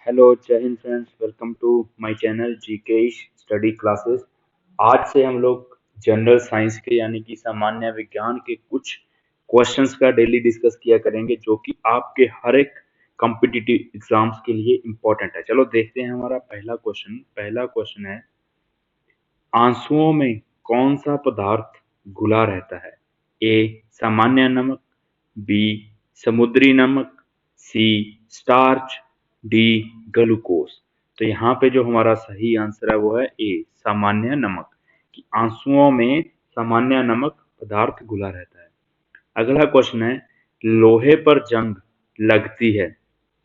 Hello जय Hind friends, welcome to my channel GK study classes. आज से हम लोग जनरल साइंस के यानी कि सामान्य विज्ञान के कुछ क्वेश्चंस का डेली डिस्कस किया करेंगे जो कि आपके हर एक कॉम्पिटिटिव एग्जाम्स के लिए इम्पोर्टेंट है। चलो देखते हैं हमारा पहला क्वेश्चन है, आंसुओं में कौन सा पदार्थ घुला रहता है? ए सामान्य नमक, बी समुद्री नमक, सी स्टार्च, डी ग्लूकोज। तो यहाँ पे जो हमारा सही आंसर है वो है ए सामान्य नमक, कि आंसुओं में सामान्य नमक पदार्थ घुला रहता है। अगला क्वेश्चन है, लोहे पर जंग लगती है?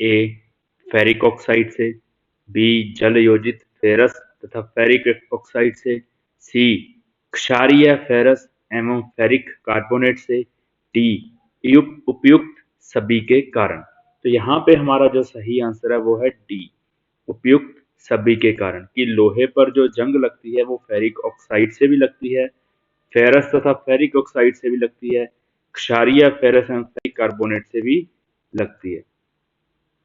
ए फेरिक ऑक्साइड से, बी जल योजित फेरस तथा फेरिक ऑक्साइड से, सी क्षारीय फेरस एवं फेरिक कार्बोनेट से, डी उपयुक्त सभी के कारण। तो यहाँ पे हमारा जो सही आंसर है वो है डी उपयुक्त सभी के कारण, कि लोहे पर जो जंग लगती है वो फेरिक ऑक्साइड से भी लगती है, फेरस तथा फेरिक ऑक्साइड से भी लगती है, क्षारीय फेरस एवं फेरिक कार्बोनेट से भी लगती है।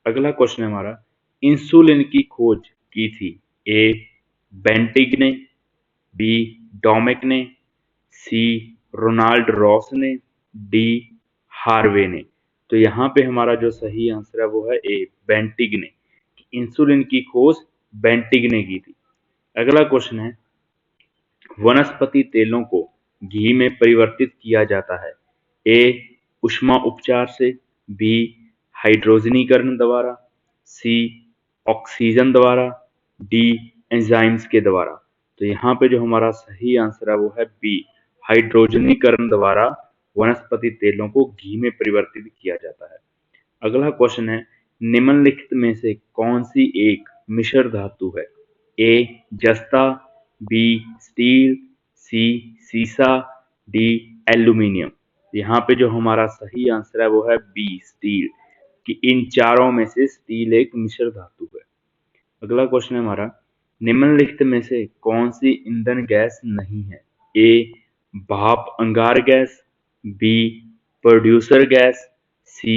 अगला क्वेश्चन है हमारा, इंसुलिन की खोज की थी? ए बेंटिक ने, बी डोमेक ने, सी रोनाल्ड रॉस ने, डी हार्वे ने। तो यहाँ पे हमारा जो सही आंसर है वो है ए बेंटिग ने, इंसुलिन की खोज बेंटिग ने की थी। अगला क्वेश्चन है, वनस्पति तेलों को घी में परिवर्तित किया जाता है? ए ऊष्मा उपचार से, बी हाइड्रोजनीकरण द्वारा, सी ऑक्सीजन द्वारा, डी एंजाइम्स के द्वारा। तो यहाँ पे जो हमारा सही आंसर है वो है बी हाइड्रोजनीकरण द्वारा वनस्पति तेलों को घी में परिवर्तित किया जाता है। अगला क्वेश्चन है, निम्नलिखित में से कौन सी एक मिश्र धातु है? ए जस्ता, बी स्टील, सी सीसा, डी एल्यूमिनियम। यहाँ पे जो हमारा सही आंसर है वो है बी स्टील, कि इन चारों में से स्टील एक मिश्र धातु है। अगला क्वेश्चन है हमारा, निम्नलिखित में से कौन सी ईंधन गैस नहीं है? ए भाप अंगार गैस, बी प्रोड्यूसर गैस, सी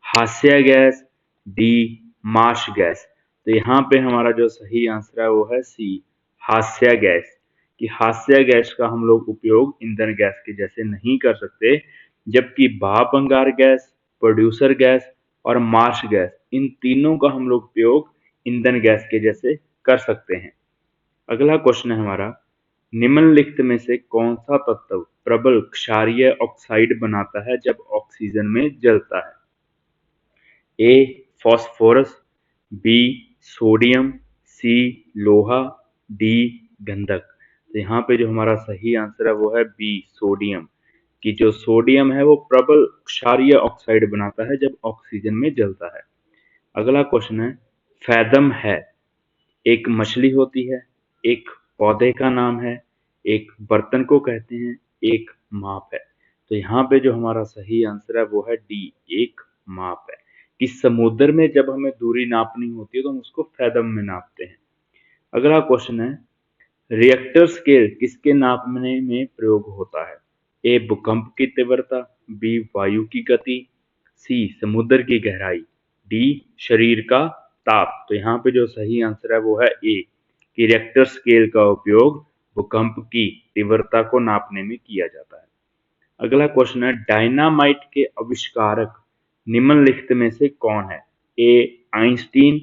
हास्य गैस, डी मार्श गैस। तो यहाँ पे हमारा जो सही आंसर है वो है सी हास्य गैस, कि हास्य गैस का हम लोग उपयोग ईंधन गैस के जैसे नहीं कर सकते, जबकि भाप अंगार गैस, प्रोड्यूसर गैस और मार्श गैस, इन तीनों का हम लोग उपयोग ईंधन गैस के जैसे कर सकते हैं। अगला क्वेश्चन है हमारा, निम्नलिखित में से कौन सा तत्व प्रबल क्षारीय ऑक्साइड बनाता है जब ऑक्सीजन में जलता है? ए फास्फोरस, बी सोडियम, सी लोहा, डी गंधक। तो यहाँ पे जो हमारा सही आंसर है वो है बी सोडियम, कि जो सोडियम है वो प्रबल क्षारीय ऑक्साइड बनाता है जब ऑक्सीजन में जलता है। अगला क्वेश्चन है, फैदम है एक मछली होती है, एक पौधे का नाम है, एक बर्तन को कहते हैं, एक माप है। तो यहाँ पे जो हमारा सही आंसर है वो है डी एक माप है, कि समुद्र में जब हमें दूरी नापनी होती है तो हम उसको फैदम में नापते हैं। अगला क्वेश्चन है, रिएक्टर स्केल किसके नापने में प्रयोग होता है? ए भूकंप की तीव्रता, बी वायु की गति, सी समुद्र की गहराई, डी शरीर का ताप। तो यहाँ पे जो सही आंसर है वो है ए, कि रिएक्टर स्केल का उपयोग भूकंप की तीव्रता को नापने में किया जाता है। अगला क्वेश्चन है, डायनामाइट के आविष्कारक निम्नलिखित में से कौन है? A Einstein,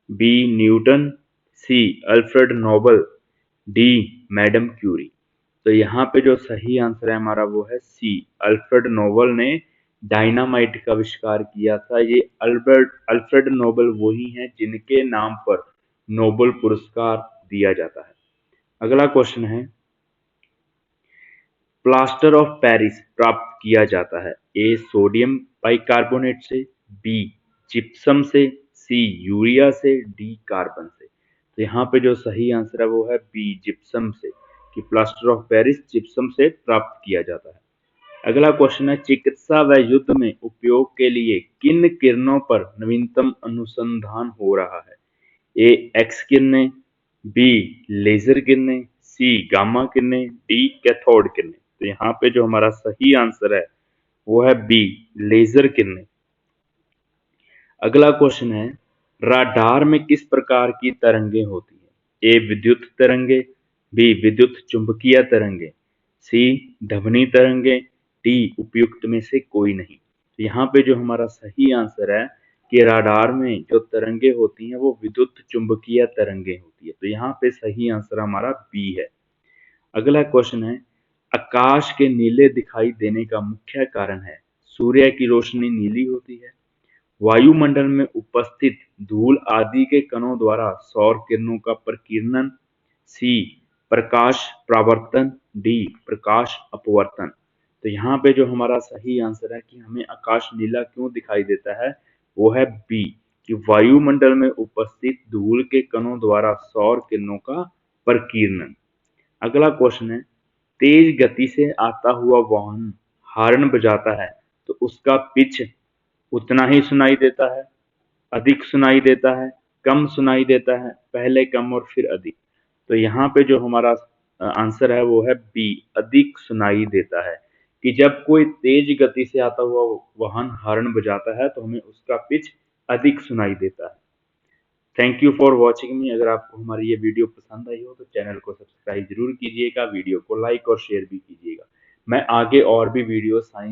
B Newton, C Alfred Nobel, D madam Curie. तो यहाँ पे जो सही आंसर है हमारा वो है सी अल्फ्रेड नोबल ने डायनामाइट का आविष्कार किया था। ये अल्फ्रेड नोबल वही हैं जिनके नाम पर नोबेल पुरस्कार दिया जाता है। अगला क्वेश्चन है, प्लास्टर ऑफ पेरिस प्राप्त किया जाता है? ए सोडियम बाइकार्बोनेट से, बी जिप्सम से, सी यूरिया से, डी कार्बन से। तो यहाँ पे जो सही आंसर है वो है बी जिप्सम से, कि प्लास्टर ऑफ पेरिस जिप्सम से प्राप्त किया जाता है। अगला क्वेश्चन है, चिकित्सा व युद्ध में उपयोग के लिए किन किरणों पर नवीनतम अनुसंधान हो रहा है? ए एक्स किरणें, बी लेजर किरणें, सी गामा किरणें, डी कैथोड किरणें। तो यहाँ पे जो हमारा सही आंसर है वो है बी लेजर किरणें। अगला क्वेश्चन है, राडार में किस प्रकार की तरंगें होती है? ए विद्युत तरंगे, बी विद्युत चुंबकीय तरंगे, सी ध्वनि तरंगे, डी उपयुक्त में से कोई नहीं। तो यहाँ पे जो हमारा सही आंसर है कि राडार में जो तरंगे होती हैं वो विद्युत चुंबकीय तरंगे होती है। तो यहाँ पे सही आंसर हमारा बी है। अगला क्वेश्चन है, आकाश के नीले दिखाई देने का मुख्य कारण है? सूर्य की रोशनी नीली होती है, वायुमंडल में उपस्थित धूल आदि के कणों द्वारा सौर किरणों का प्रकीर्णन, सी प्रकाश परावर्तन, डी प्रकाश अपवर्तन। तो यहाँ पे जो हमारा सही आंसर है कि हमें आकाश नीला क्यों दिखाई देता है, वो है बी कि वायुमंडल में उपस्थित धूल के कणों द्वारा सौर किरणों का प्रकीर्णन। अगला क्वेश्चन है, तेज गति से आता हुआ वाहन हॉर्न बजाता है तो उसका पिच उतना ही सुनाई देता है, अधिक सुनाई देता है, कम सुनाई देता है, पहले कम और फिर अधिक। तो यहाँ पे जो हमारा आंसर है वो है बी, अधिक सुनाई देता है, कि जब कोई तेज गति से आता हुआ वाहन हॉर्न बजाता है तो हमें उसका पिच अधिक सुनाई देता है। थैंक यू फॉर वॉचिंग मी। अगर आपको हमारी ये वीडियो पसंद आई हो तो चैनल को सब्सक्राइब जरूर कीजिएगा, वीडियो को लाइक और शेयर भी कीजिएगा। मैं आगे और भी वीडियो साइंस